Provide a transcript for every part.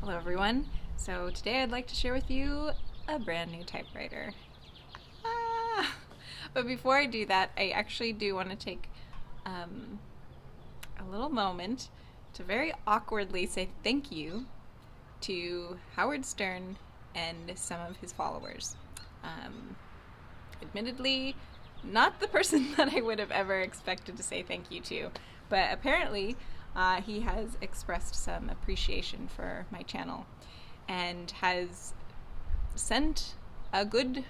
Hello everyone. So today I'd like to share with you a brand new typewriter. But before I do that, I actually do want to take a little moment to very awkwardly say thank you to Howard Stern and some of his followers. Admittedly, not the person that I would have ever expected to say thank you to, but apparently he has expressed some appreciation for my channel and has sent a good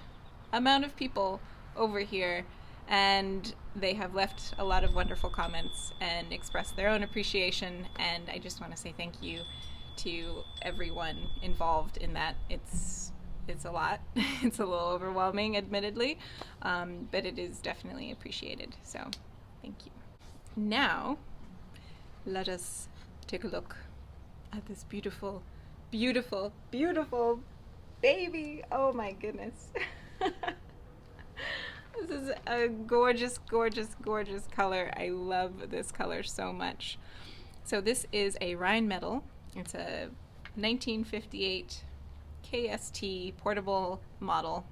amount of people over here, and they have left a lot of wonderful comments and expressed their own appreciation, and I just want to say thank you to everyone involved in that. It's a lot. It's a little overwhelming, admittedly, but it is definitely appreciated, so thank you. Now let us take a look at this beautiful, beautiful, beautiful baby. Oh my goodness. This is a gorgeous, gorgeous, gorgeous color. I love this color so much. So this is a Rheinmetall. It's a 1958 KST portable model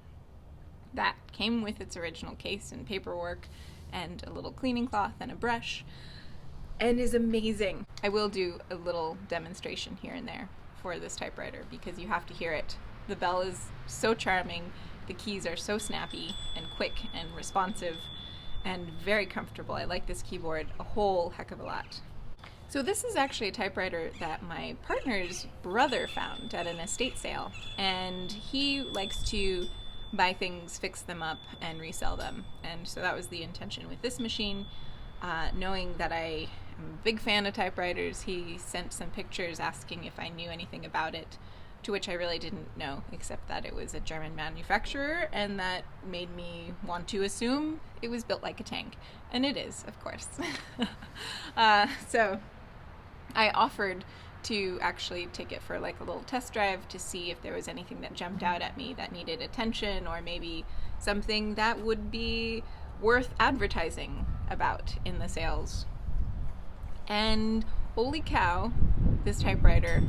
that came with its original case and paperwork and a little cleaning cloth and a brush, and is amazing. I will do a little demonstration here and there for this typewriter because you have to hear it. The bell is so charming, the keys are so snappy and quick and responsive and very comfortable. I like this keyboard a whole heck of a lot. So this is actually a typewriter that my partner's brother found at an estate sale, and he likes to buy things, fix them up, and resell them. And so that was the intention with this machine. Knowing that I am a big fan of typewriters, he sent some pictures asking if I knew anything about it, to which I really didn't know, except that it was a German manufacturer, and that made me want to assume it was built like a tank. And it is, of course. So I offered to actually take it for like a little test drive to see if there was anything that jumped out at me that needed attention, or maybe something that would be worth advertising about in the sales. And holy cow, this typewriter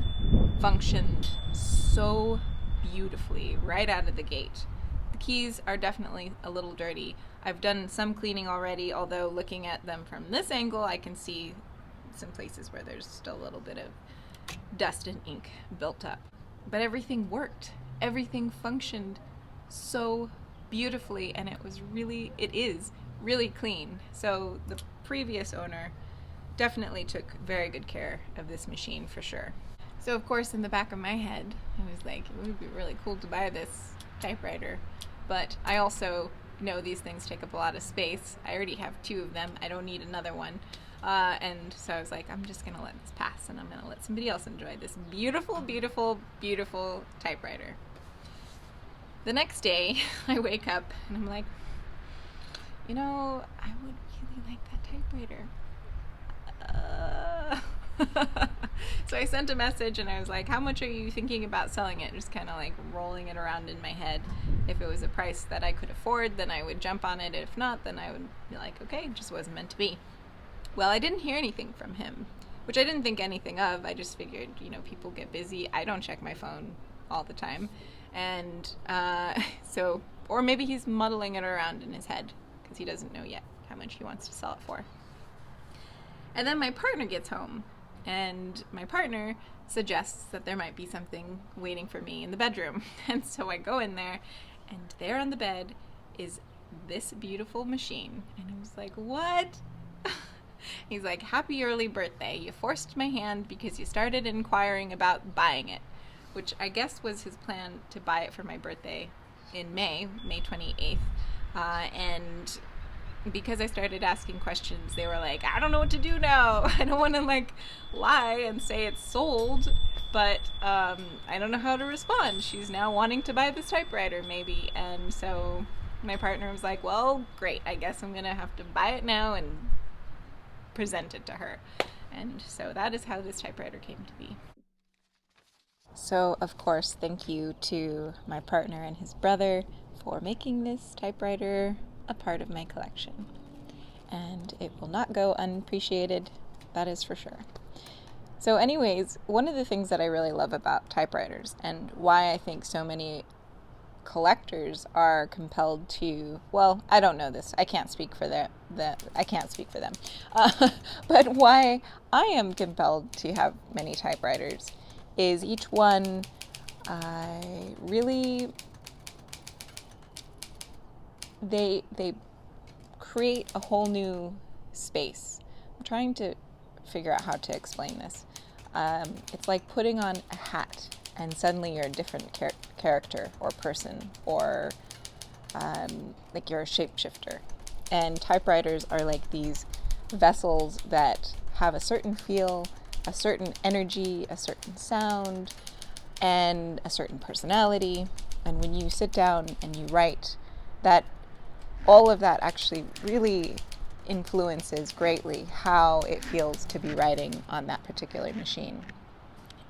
functioned so beautifully right out of the gate. The keys are definitely a little dirty. I've done some cleaning already, although looking at them from this angle I can see some places where there's still a little bit of dust and ink built up. But everything worked. Everything functioned so beautifully, and it is really clean. So the previous owner definitely took very good care of this machine for sure. So of course in the back of my head I was like, it would be really cool to buy this typewriter, but I also know these things take up a lot of space. I already have 2 of them. I don't need another one. And so I was like, I'm just gonna let this pass and I'm gonna let somebody else enjoy this beautiful, beautiful, beautiful typewriter. The next day I wake up and I'm like, you know, I would really like that typewriter. So I sent a message and I was like, how much are you thinking about selling it? Just kind of like rolling it around in my head. If it was a price that I could afford, then I would jump on it. If not, then I would be like, okay, it just wasn't meant to be. Well, I didn't hear anything from him, which I didn't think anything of. I just figured, you know, people get busy. I don't check my phone all the time. And so, or maybe he's muddling it around in his head because he doesn't know yet how much he wants to sell it for. And then my partner gets home, and my partner suggests that there might be something waiting for me in the bedroom. And so I go in there, and there on the bed is this beautiful machine. And I was like, what? He's like, happy early birthday. You forced my hand because you started inquiring about buying it. which I guess was his plan to buy it for my birthday in May 28th. And because I started asking questions, they were like, I don't know what to do now. I don't want to like lie and say it's sold, but I don't know how to respond. She's now wanting to buy this typewriter maybe. And so my partner was like, well, great. I guess I'm going to have to buy it now and present it to her. And so that is how this typewriter came to be. So, of course, thank you to my partner and his brother for making this typewriter a part of my collection. And it will not go unappreciated, that is for sure. So anyways, one of the things that I really love about typewriters and why I think so many collectors are compelled to, well, I don't know this. I can't speak for them. But why I am compelled to have many typewriters is each one really they create a whole new space. I'm trying to figure out how to explain this. It's like putting on a hat and suddenly you're a different character or person, or like you're a shapeshifter. And typewriters are like these vessels that have a certain feel, a certain energy, a certain sound, and a certain personality. And when you sit down and you write, that all of that actually really influences greatly how it feels to be writing on that particular machine.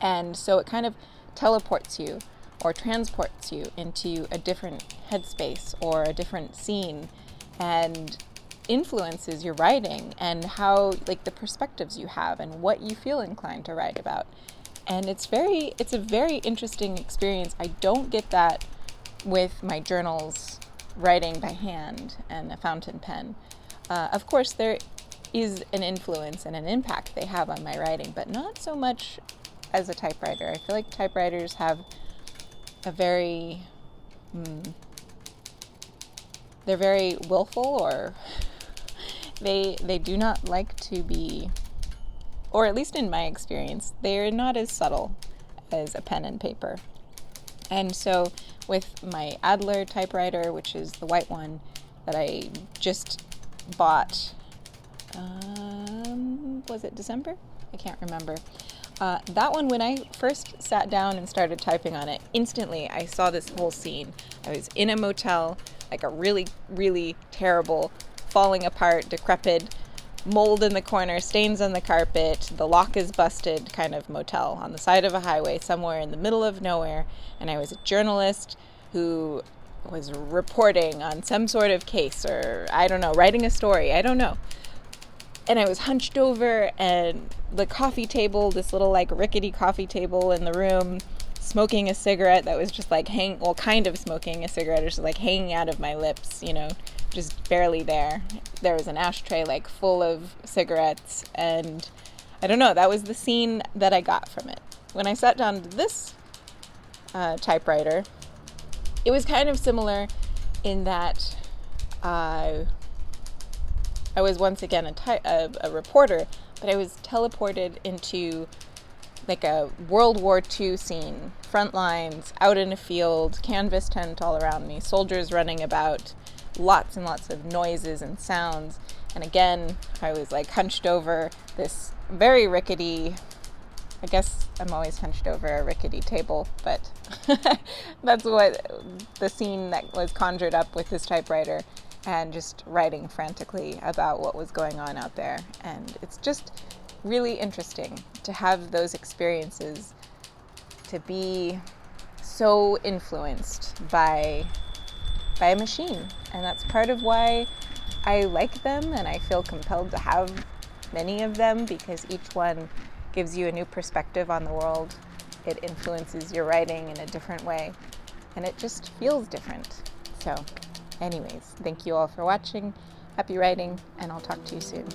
And so it kind of teleports you or transports you into a different headspace or a different scene and influences your writing and how, like, the perspectives you have and what you feel inclined to write about. And it's a very interesting experience. I don't get that with my journals, writing by hand and a fountain pen. Of course, there is an influence and an impact they have on my writing, but not so much as a typewriter. I feel like typewriters have a very, they're very willful, or they do not like to be, or at least in my experience, they're not as subtle as a pen and paper. And so with my Adler typewriter, which is the white one that I just bought, was it December? I can't remember. That one, when I first sat down and started typing on it, instantly I saw this whole scene. I was in a motel, like a really, really terrible, falling apart, decrepit, mold in the corner, stains on the carpet, the lock is busted kind of motel on the side of a highway somewhere in the middle of nowhere. And I was a journalist who was reporting on some sort of case, or I don't know, writing a story, I don't know. And I was hunched over, and the coffee table, this little like rickety coffee table in the room, smoking a cigarette that was just like kind of smoking a cigarette, just like hanging out of my lips, just barely there. There was an ashtray like full of cigarettes, and I don't know, that was the scene that I got from it. When I sat down to this typewriter, it was kind of similar in that I was once again a reporter, but I was teleported into like a World War II scene, front lines, out in a field, canvas tent all around me, soldiers running about, lots and lots of noises and sounds. And again, I was like hunched over this very rickety, I guess I'm always hunched over a rickety table, but that's what the scene that was conjured up with this typewriter, and just writing frantically about what was going on out there. And it's just really interesting to have those experiences, to be so influenced by a machine. And that's part of why I like them, and I feel compelled to have many of them, because each one gives you a new perspective on the world. It influences your writing in a different way, and it just feels different. So anyways, thank you all for watching. Happy writing, and I'll talk to you soon.